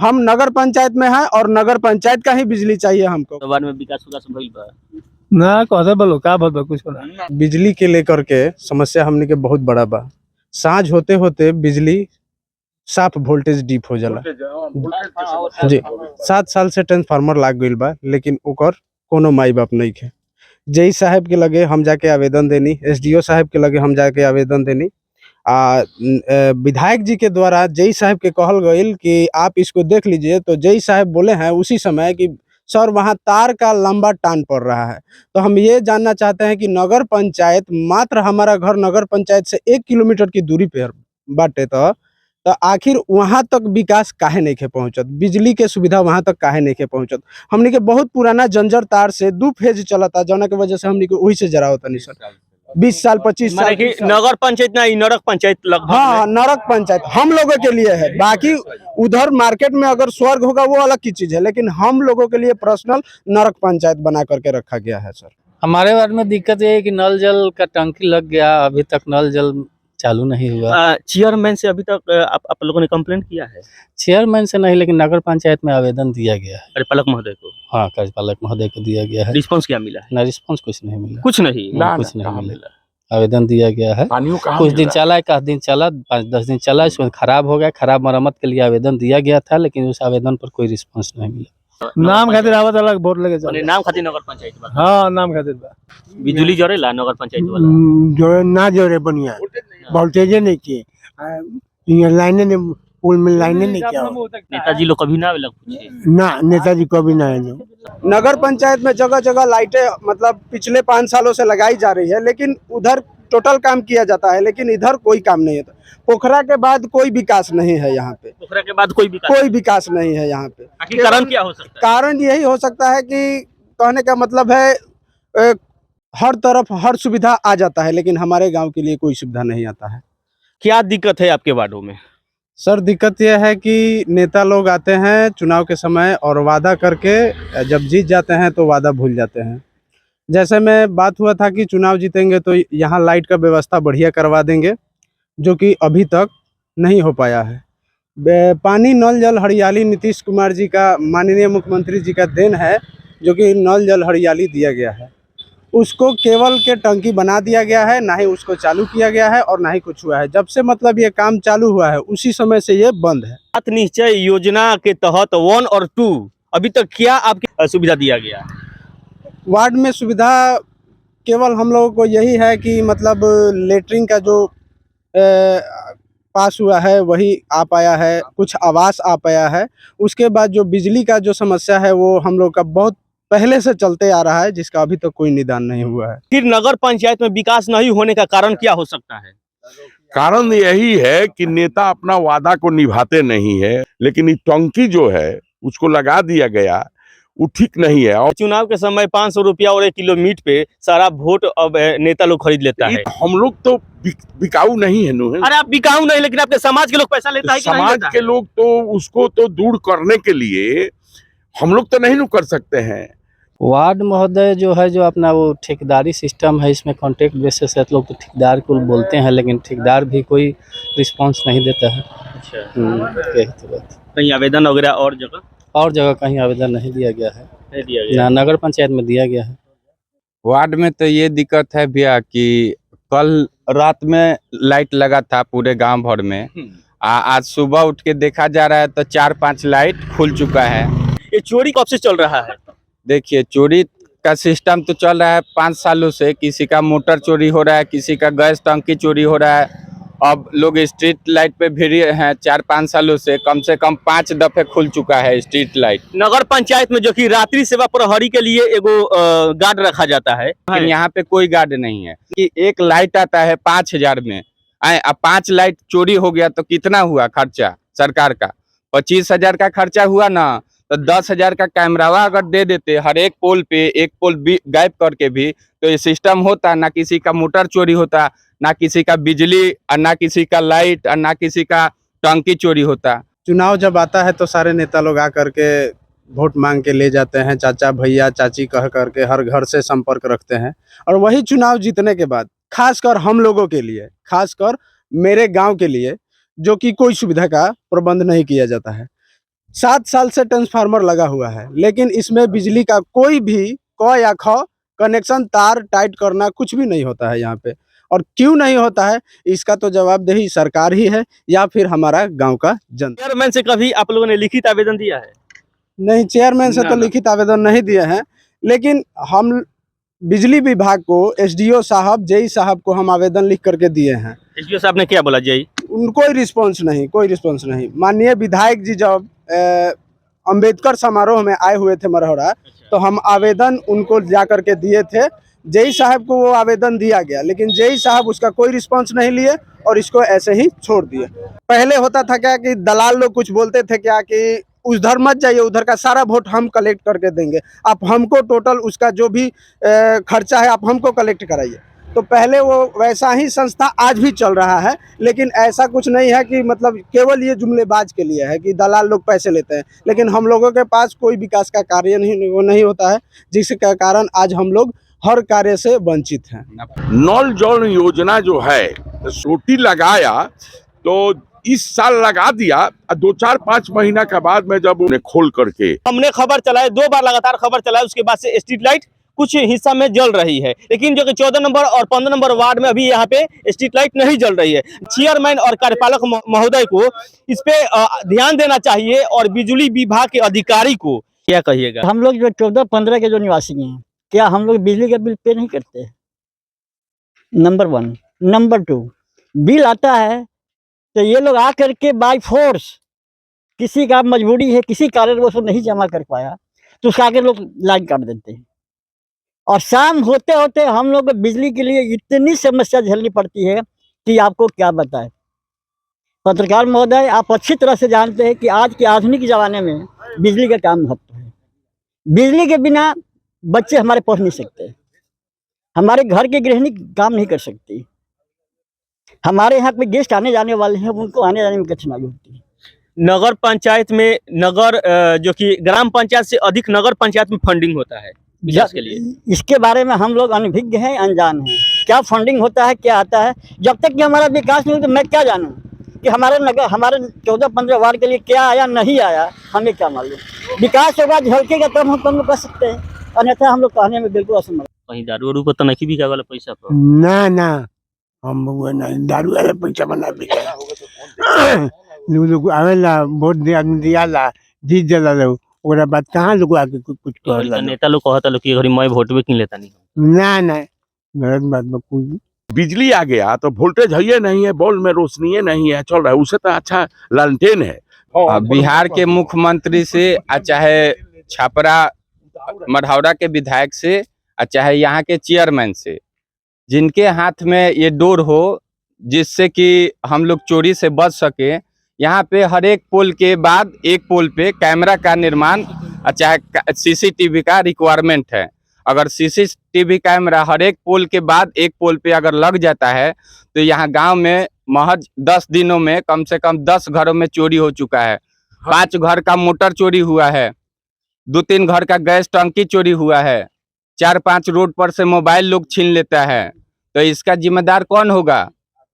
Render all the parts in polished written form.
हम नगर पंचायत में हैं और नगर पंचायत का ही बिजली चाहिए हमको। तो वार्ड में विकास भइल बा ना कहते बोलो का बोल बा कुछ ना। बिजली के लेकर के समस्या हमने के बहुत बड़ा बा। साँझ होते होते बिजली साफ वोल्टेज डीप हो जाला जी। 7 साल से ट्रांसफार्मर लाग गइल बा, लेकिन ओकर कोनो माई बाप नहीं है। जेई साहब के लगे हम जाके आवेदन देनी, एसडीओ साहब के लगे हम जाके आवेदन देनी। विधायक जी के द्वारा जेई साहब के कहल गइल कि आप इसको देख लीजिए, तो जेई साहब बोले हैं उसी समय कि सर वहाँ तार का लंबा टान पड़ रहा है। तो हम ये जानना चाहते हैं कि नगर पंचायत, मात्र हमारा घर नगर पंचायत से 1 किलोमीटर की दूरी पे बाटे, तो आखिर वहां तक विकास काहे नहीं के पहुंचत, बिजली के सुविधा वहां तक काहे नहीं के पहुंचत। हमनी के बहुत पुराना जंजर तार से 2 फेज चलता, जौना के वजह से हमनी के वही से जरावत नहीं सर। 20 साल 25 साल कि नगर पंचायत ना नरक पंचायत लगभग। हाँ, नरक पंचायत हम लोगों के लिए है। बाकी उधर मार्केट में अगर स्वर्ग होगा वो अलग की चीज है, लेकिन हम लोगों के लिए पर्सनल नरक पंचायत बना करके रखा गया है सर। हमारे वार्ड में दिक्कत ये है कि नल जल का टंकी लग गया, अभी तक नल जल चालू नहीं हुआ। चेयरमैन से अभी तक आप लोगों ने कंप्लेंट किया है? चेयरमैन से नहीं, लेकिन नगर पंचायत में आवेदन दिया गया है। कार्यपालक महोदय को? हाँ, कार्यपालक महोदय को दिया गया है। रिस्पांस क्या मिला है? ना रिस्पांस कुछ नहीं मिला। कुछ नहीं कुछ नहीं मिला। आवेदन दिया गया है, कुछ दिन चला, 1 दिन चला, 5-10 दिन चला, इसमें खराब हो गया। खराब मरम्मत के लिए आवेदन दिया गया था, लेकिन उस आवेदन पर कोई रिस्पांस नहीं मिला। नाम खातिर आवत अलग वोट लगे माने नाम खातिर नगर पंचायत बा। हाँ, नाम खातिर बा। बिजली जोरेला नगर पंचायत वाला? जोड़े ना जोड़े बढ़िया वोल्टेज नहीं किए, लाइने ने पुल में लाइने नहीं किया। नेताजी लोग कभी ना लग पूछे ना, नेताजी को भी ना है। नगर पंचायत में जगह जगह लाइटें मतलब पिछले 5 सालों से लगाई जा रही है, लेकिन उधर टोटल काम किया जाता है, लेकिन इधर कोई काम नहीं होता। पोखरा के बाद कोई विकास नहीं है यहाँ पे। पोखरा के बाद कोई विकास नहीं है यहाँ पे। आखिर कारण क्या हो सकता है? कारण यही हो सकता है कि कहने का मतलब है हर तरफ हर सुविधा आ जाता है, लेकिन हमारे गांव के लिए कोई सुविधा नहीं आता है। क्या दिक्कत है आपके वार्डों में? सर, दिक्कत यह है कि नेता लोग आते हैं चुनाव के समय और वादा करके जब जीत जाते हैं तो वादा भूल जाते हैं। जैसे में बात हुआ था कि चुनाव जीतेंगे तो यहाँ लाइट का व्यवस्था बढ़िया करवा देंगे, जो कि अभी तक नहीं हो पाया है। पानी, नल जल, हरियाली नीतीश कुमार जी का, माननीय मुख्यमंत्री जी का देन है, जो कि नल जल हरियाली दिया गया है। उसको केवल के टंकी बना दिया गया है, ना ही उसको चालू किया गया है और ना ही कुछ हुआ है। जब से मतलब ये काम चालू हुआ है उसी समय से ये बंद है। सात निश्चय योजना के तहत 1 और 2 अभी तक क्या आपकी सुविधा दिया गया? वार्ड में सुविधा केवल हम लोगों को यही है कि मतलब लेटरिन का जो पास हुआ है वही आ पाया है, कुछ आवास आ पाया है। उसके बाद जो बिजली का जो समस्या है वो हम लोग का बहुत पहले से चलते आ रहा है, जिसका अभी तक कोई निदान नहीं हुआ है। फिर नगर पंचायत में विकास नहीं होने का कारण क्या हो सकता है? कारण यही है कि नेता अपना वादा को निभाते नहीं है, लेकिन ये टंकी जो है उसको लगा दिया गया, वो ठीक नहीं है। और चुनाव के समय 500 रुपया और 1 किलो मीट पे सारा वोट अब नेता लोग खरीद लेता है। हम लोग तो बिकाऊ नहीं है। अरे आप बिकाऊ नहीं, लेकिन आपके समाज के लोग पैसा लेता है कि नहीं समाज लेता? के लोग तो उसको तो दूर करने के लिए हम लोग तो नहीं कर सकते हैं। वार्ड महोदय जो है, जो अपना वो ठेकेदारी सिस्टम है, इसमें कॉन्ट्रैक्ट बेसिस है, लोग तो ठेकेदार को बोलते हैं, लेकिन ठेकेदार भी कोई रिस्पांस नहीं देता है। अच्छा, यही तो बात। कहीं आवेदन वगैरह और जगह कहीं आवेदन नहीं दिया गया है, नहीं दिया गया? ना नगर पंचायत में दिया गया है। वार्ड में तो ये दिक्कत है भैया कि कल रात में लाइट लगा था पूरे गांव भर में। आज सुबह उठ के देखा जा रहा है तो 4-5 लाइट खुल चुका है। ये चोरी कब से चल रहा है? देखिए, चोरी का सिस्टम तो चल रहा है 5 सालों से। किसी का मोटर चोरी हो रहा है, किसी का गैस टंकी चोरी हो रहा है। अब लोग स्ट्रीट लाइट पे भिड़े हैं 4-5 सालों से कम 5 दफे खुल चुका है स्ट्रीट लाइट। नगर पंचायत में जो कि रात्रि सेवा प्रहरी के लिए एगो गार्ड रखा जाता है, लेकिन यहाँ पे कोई गार्ड नहीं है कि एक लाइट आता है 5000 में। अब 5 लाइट चोरी हो गया तो कितना हुआ खर्चा सरकार का? 25,000 का खर्चा हुआ ना। तो 10,000 का कैमरावा अगर दे देते हर एक पोल पे, एक पोल गायब करके भी, तो ये सिस्टम होता ना। किसी का मोटर चोरी होता, ना किसी का बिजली, और ना किसी का लाइट, और ना किसी का टंकी चोरी होता। चुनाव जब आता है तो सारे नेता लोग आकर के वोट मांग के ले जाते हैं, चाचा भैया चाची कह करके हर घर से संपर्क रखते हैं। और वही चुनाव जीतने के बाद खासकर हम लोगों के लिए, खासकर मेरे गांव के लिए, जो कि कोई सुविधा का प्रबंध नहीं किया जाता है। 7 साल से ट्रांसफार्मर लगा हुआ है, लेकिन इसमें बिजली का कोई भी क या ख कनेक्शन, तार टाइट करना कुछ भी नहीं होता है यहाँ पे। और क्यों नहीं होता है, इसका तो जवाबदेही सरकार ही है या फिर हमारा गांव का जनता। चेयरमैन से कभी आप लोगों ने लिखित आवेदन दिया है? नहीं, चेयरमैन से तो लिखित आवेदन नहीं दिए हैं, लेकिन हम बिजली विभाग को, एसडीओ साहब, जेई साहब को हम आवेदन लिख करके दिए हैं। एसडीओ साहब ने क्या बोला जय? कोई रिस्पॉन्स नहीं, कोई रिस्पॉन्स नहीं। माननीय विधायक जी जब अंबेडकर समारोह में आए हुए थे मरहरा, तो हम आवेदन उनको जा करके दिए थे। जेई साहब को वो आवेदन दिया गया, लेकिन जेई साहब उसका कोई रिस्पॉन्स नहीं लिए और इसको ऐसे ही छोड़ दिए। पहले होता था क्या कि दलाल लोग कुछ बोलते थे क्या कि उधर मत जाइए, उधर का सारा वोट हम कलेक्ट करके देंगे, आप हमको टोटल उसका जो भी खर्चा है आप हमको कलेक्ट कराइए। तो पहले वो वैसा ही संस्था आज भी चल रहा है, लेकिन ऐसा कुछ नहीं है कि मतलब केवल ये जुमलेबाज के लिए है कि दलाल लोग पैसे लेते हैं, लेकिन हम लोगों के पास कोई विकास का कार्य नहीं होता है, जिसके कारण आज हम लोग हर कार्य से वंचित हैं। नल जल योजना जो है, सोटी लगाया तो इस साल लगा दिया, 2-4-5 महीना के बाद में जब उन्हें खोल करके हमने खबर चलाए, 2 बार लगातार खबर चलाए, उसके बाद से स्ट्रीट लाइट कुछ हिस्सा में जल रही है, लेकिन जो कि 14 नंबर और 15 नंबर वार्ड में अभी यहाँ पे स्ट्रीट लाइट नहीं जल रही है। चेयरमैन और कार्यपालक महोदय को इस पे ध्यान देना चाहिए और बिजली विभाग के अधिकारी को क्या कहिएगा? हम लोग जो 14-15 के जो निवासी हैं, क्या हम लोग बिजली का बिल पे नहीं करते? नंबर 1। नंबर 2, बिल आता है तो ये लोग आ करके बाय फोर्स, किसी का मजबूरी है, किसी कारणवश वो नहीं जमा कर पाया तो उसका आगे लोग लाइन काट देते हैं। और शाम होते होते हम लोग को बिजली के लिए इतनी समस्या झेलनी पड़ती है कि आपको क्या बताएं। पत्रकार महोदय, आप अच्छी तरह से जानते हैं कि आज के आधुनिक ज़माने में बिजली का काम महत्व है। बिजली के बिना बच्चे हमारे पढ़ नहीं सकते, हमारे घर की गृहिणी काम नहीं कर सकती, हमारे यहाँ पे गेस्ट आने जाने वाले हैं, उनको आने जाने में कठिनाई होती है। नगर पंचायत में जो कि ग्राम पंचायत से अधिक नगर पंचायत में फंडिंग होता है विकास के लिए। इसके बारे में हम लोग अनभिज्ञ हैं, अनजान हैं, क्या फंडिंग होता है, क्या आता है। जब तक कि हमारा विकास नहीं हो तो मैं क्या जानूँ कि हमारे 14-15 वार्ड के लिए क्या आया नहीं आया, हमें क्या मालूम। विकास होगा, झलकेगा तब हम लोग कर सकते हैं, अन्यथा हम लोग कहने में बिल्कुल असमर्थ। कहीं दारू वारू को तो नहीं बिका वाला पैसा पर? ना ना, हम वो नहीं दारू वाला पैसा बना बिका। लोग आवेला वोट दे, आदमी दियाला, जीत जला लो, ओकरा बाद कहाँ लोग आके कुछ कहला। नेता लोग कहता लोग कि घरी मैं वोट भी किन लेता नहीं। ना ना, गलत बात बा कोई। बिजली आ गया तो वोल्टेज है नहीं है, बॉल में रोशनी नहीं है, चल रहा है, उससे तो अच्छा लालटेन है। बिहार के मुख्यमंत्री से चाहे छपरा मढ़ौरा के विधायक से चाहे यहाँ के चेयरमैन से, जिनके हाथ में ये डोर हो जिससे कि हम लोग चोरी से बच सके, यहाँ पे हर एक पोल के बाद एक पोल पे कैमरा का निर्माण, चाहे सीसीटीवी का रिक्वायरमेंट है। अगर सीसीटीवी कैमरा हर एक पोल के बाद एक पोल पे अगर लग जाता है तो यहाँ गांव में महज 10 दिनों में कम से कम 10 घरों में चोरी हो चुका है। 5 घर का मोटर चोरी हुआ है, 2-3 घर का गैस टंकी चोरी हुआ है, 4-5 रोड पर से मोबाइल लोग छीन लेता है। तो इसका जिम्मेदार कौन होगा?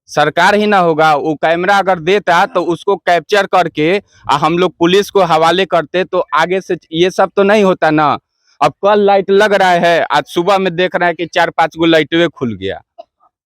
सरकार ही ना होगा। वो कैमरा अगर देता तो उसको कैप्चर करके हम लोग पुलिस को हवाले करते तो आगे से ये सब तो नहीं होता ना। अब कल लाइट लग रहा है, आज सुबह में देख रहा है कि 4-5 गो लाइटवे खुल गया।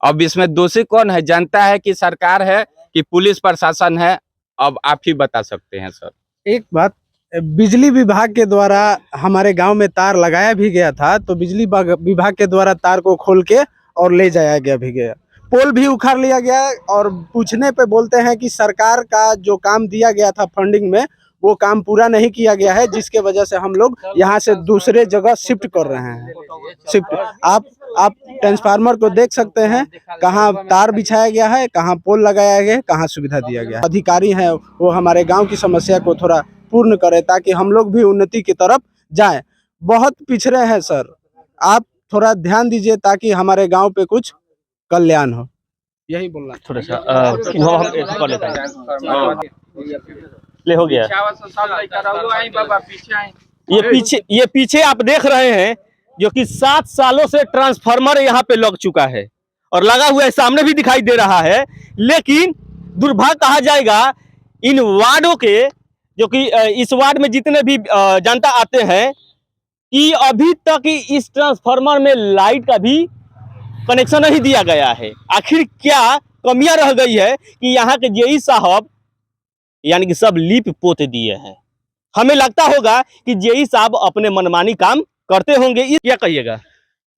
अब इसमें दोषी कौन है? जनता है कि सरकार है कि पुलिस प्रशासन है? अब आप ही बता सकते हैं सर। एक बात, बिजली विभाग के द्वारा हमारे गांव में तार लगाया भी गया था, तो बिजली विभाग के द्वारा तार को खोल के और ले जाया गया भी गया, पोल भी उखाड़ लिया गया। और पूछने पे बोलते हैं कि सरकार का जो काम दिया गया था फंडिंग में, वो काम पूरा नहीं किया गया है, जिसके वजह से हम लोग यहाँ से दूसरे जगह शिफ्ट कर रहे हैं। शिफ्ट आप ट्रांसफार्मर को देख सकते हैं, कहाँ तार बिछाया गया है, कहाँ पोल लगाया गया है, कहाँ सुविधा दिया गया है। अधिकारी हैं वो हमारे गांव की समस्या को थोड़ा पूर्ण करें ताकि हम लोग भी उन्नति की तरफ जाएं। बहुत पिछड़े हैं सर, आप थोड़ा ध्यान दीजिए ताकि हमारे गांव पे कुछ कल्याण हो। यही बोलना थोड़ा सा वो हम कर लेते हैं। ले हो गया। ये पीछे आप देख रहे हैं जो कि 7 सालों से ट्रांसफार्मर यहाँ पे लग चुका है और लगा हुआ है, सामने भी दिखाई दे रहा है। लेकिन दुर्भाग्य कहा जाएगा इन वार्डों के जो कि इस वार्ड में जितने भी जनता आते हैं कि अभी तक इस ट्रांसफार्मर में लाइट का भी कनेक्शन नहीं दिया गया है। आखिर क्या कमियां रह गई है कि यहाँ के जेई साहब यानी कि सब लीप पोत दिए हैं। हमें लगता होगा कि जेई साहब अपने मनमानी काम करते होंगे। क्या कहिएगा?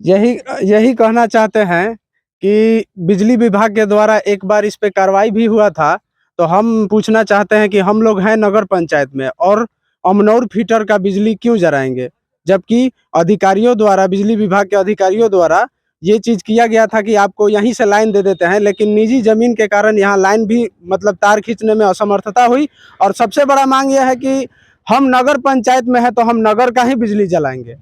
यही कहना चाहते हैं कि बिजली विभाग के द्वारा एक बार इस पे कार्रवाई भी हुआ था, तो हम पूछना चाहते हैं कि हम लोग हैं नगर पंचायत में और अमनौर फीटर का बिजली क्यों जराएंगे, जबकि अधिकारियों द्वारा, बिजली विभाग के अधिकारियों द्वारा ये चीज किया गया था कि आपको यहीं से लाइन दे देते हैं, लेकिन निजी जमीन के कारण यहाँ लाइन भी मतलब तार खींचने में असमर्थता हुई। और सबसे बड़ा मांग यह है कि हम नगर पंचायत में है तो हम नगर का ही बिजली जलाएंगे।